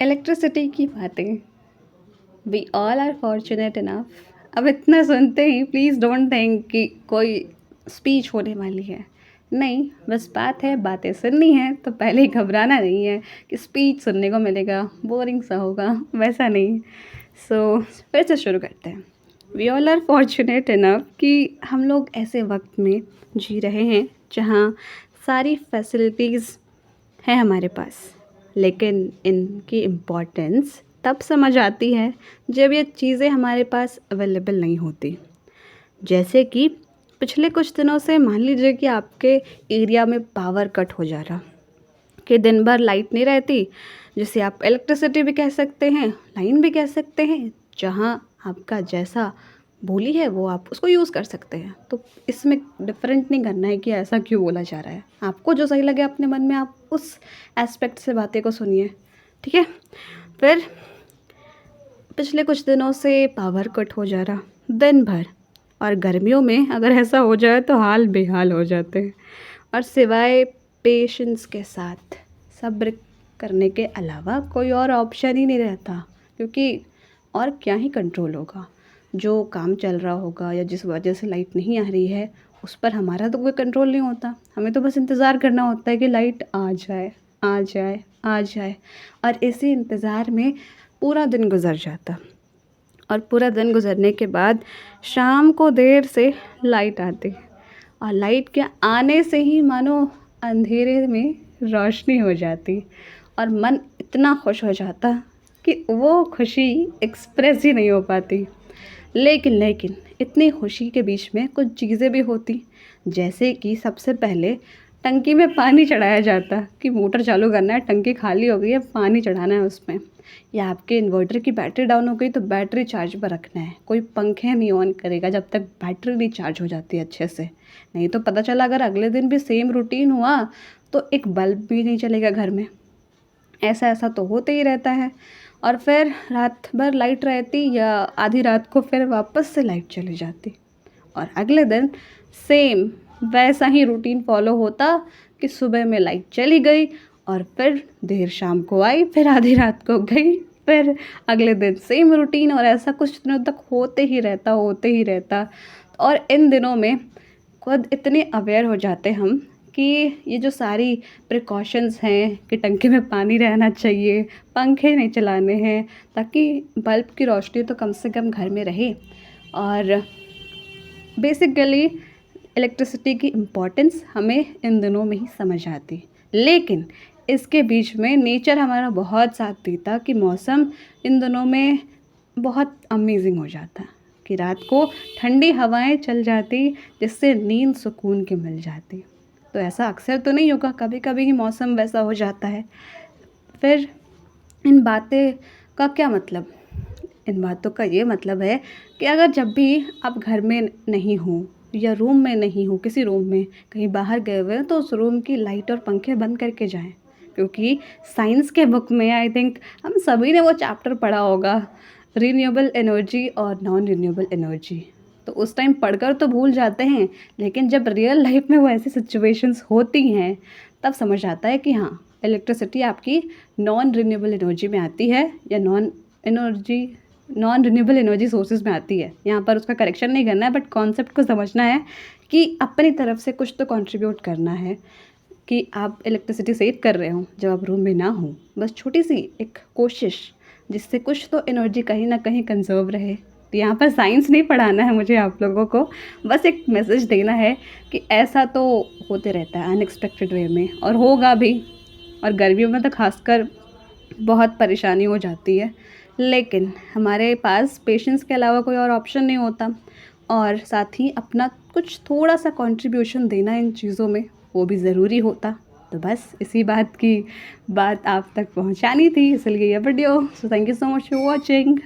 Electricity की बातें, we all are fortunate enough. अब इतना सुनते ही प्लीज़ डोंट थिंक कि कोई स्पीच होने वाली है। नहीं, बस बात है, बातें सुननी है तो पहले ही घबराना नहीं है कि स्पीच सुनने को मिलेगा, बोरिंग सा होगा, वैसा नहीं। सो फिर से शुरू करते हैं। We all are fortunate enough कि हम लोग ऐसे वक्त में जी रहे हैं जहाँ सारी फैसिलिटीज़ हैं हमारे पास, लेकिन इनकी इम्पोर्टेंस तब समझ आती है जब ये चीज़ें हमारे पास अवेलेबल नहीं होती। जैसे कि पिछले कुछ दिनों से मान लीजिए कि आपके एरिया में पावर कट हो जा रहा, कि दिन भर लाइट नहीं रहती, जिसे आप इलेक्ट्रिसिटी भी कह सकते हैं, लाइन भी कह सकते हैं। जहाँ आपका जैसा बोली है वो आप उसको यूज़ कर सकते हैं। तो इसमें डिफरेंट नहीं करना है कि ऐसा क्यों बोला जा रहा है। आपको जो सही लगे अपने मन में, आप उस एस्पेक्ट से बातें को सुनिए, ठीक है। फिर पिछले कुछ दिनों से पावर कट हो जा रहा दिन भर, और गर्मियों में अगर ऐसा हो जाए तो हाल बेहाल हो जाते हैं। और सिवाय पेशेंस के साथ सब्र करने के अलावा कोई और ऑप्शन ही नहीं रहता, क्योंकि और क्या ही कंट्रोल होगा। जो काम चल रहा होगा या जिस वजह से लाइट नहीं आ रही है उस पर हमारा तो कोई कंट्रोल नहीं होता। हमें तो बस इंतज़ार करना होता है कि लाइट आ जाए, आ जाए, आ जाए। और इसी इंतज़ार में पूरा दिन गुजर जाता, और पूरा दिन गुजरने के बाद शाम को देर से लाइट आती, और लाइट के आने से ही मानो अंधेरे में रोशनी हो जाती, और मन इतना खुश हो जाता कि वो खुशी एक्सप्रेस ही नहीं हो पाती। लेकिन इतनी खुशी के बीच में कुछ चीज़ें भी होती, जैसे कि सबसे पहले टंकी में पानी चढ़ाया जाता कि मोटर चालू करना है, टंकी खाली हो गई है, पानी चढ़ाना है उसमें। या आपके इन्वर्टर की बैटरी डाउन हो गई तो बैटरी चार्ज पर रखना है। कोई पंखे नहीं ऑन करेगा जब तक बैटरी नहीं चार्ज हो जाती है अच्छे से। नहीं तो पता चला अगर अगले दिन भी सेम रूटीन हुआ तो एक बल्ब भी नहीं चलेगा घर में। ऐसा तो होते ही रहता है। और फिर रात भर लाइट रहती, या आधी रात को फिर वापस से लाइट चली जाती, और अगले दिन सेम वैसा ही रूटीन फॉलो होता कि सुबह में लाइट चली गई, और फिर देर शाम को आई, फिर आधी रात को गई, फिर अगले दिन सेम रूटीन। और ऐसा कुछ दिनों तक होते ही रहता। और इन दिनों में खुद इतने अवेयर हो जाते हम कि ये जो सारी प्रिकॉशंस हैं कि टंकी में पानी रहना चाहिए, पंखे नहीं चलाने हैं, ताकि बल्ब की रोशनी तो कम से कम घर में रहे। और बेसिकली इलेक्ट्रिसिटी की इम्पोर्टेंस हमें इन दिनों में ही समझ आती। लेकिन इसके बीच में नेचर हमारा बहुत साथ देता कि मौसम इन दिनों में बहुत अमेजिंग हो जाता, कि रात को ठंडी हवाएं चल जाती, जिससे नींद सुकून की मिल जाती। तो ऐसा अक्सर तो नहीं होगा, कभी कभी ही मौसम वैसा हो जाता है। फिर इन बातें का क्या मतलब? इन बातों का ये मतलब है कि अगर जब भी आप घर में नहीं हो या रूम में नहीं हो, किसी रूम में कहीं बाहर गए हुए हैं, तो उस रूम की लाइट और पंखे बंद करके जाएं। क्योंकि साइंस के बुक में आई थिंक हम सभी ने वो चैप्टर पढ़ा होगा, रिन्यूएबल एनर्जी और नॉन रिन्यूएबल एनर्जी। तो उस टाइम पढ़कर तो भूल जाते हैं, लेकिन जब रियल लाइफ में वो ऐसी सिचुएशंस होती हैं तब समझ आता है कि हाँ, इलेक्ट्रिसिटी आपकी नॉन रिन्यूएबल एनर्जी में आती है, या नॉन रिन्यूएबल एनर्जी सोर्सेज में आती है। यहाँ पर उसका करेक्शन नहीं करना है, बट कॉन्सेप्ट को समझना है कि अपनी तरफ से कुछ तो कंट्रीब्यूट करना है कि आप इलेक्ट्रिसिटी सेव कर रहे हो जब आप रूम में ना हो। बस छोटी सी एक कोशिश, जिससे कुछ तो एनर्जी कहीं ना कहीं कंजर्व रहे। तो यहाँ पर साइंस नहीं पढ़ाना है मुझे आप लोगों को, बस एक मैसेज देना है कि ऐसा तो होते रहता है अनएक्सपेक्टेड वे में, और होगा भी। और गर्मियों में तो खासकर बहुत परेशानी हो जाती है, लेकिन हमारे पास पेशेंस के अलावा कोई और ऑप्शन नहीं होता। और साथ ही अपना कुछ थोड़ा सा कंट्रीब्यूशन देना इन चीज़ों में, वो भी ज़रूरी होता। तो बस इसी बात आप तक पहुंचानी थी, इसलिए ये video. So thank you so much for watching.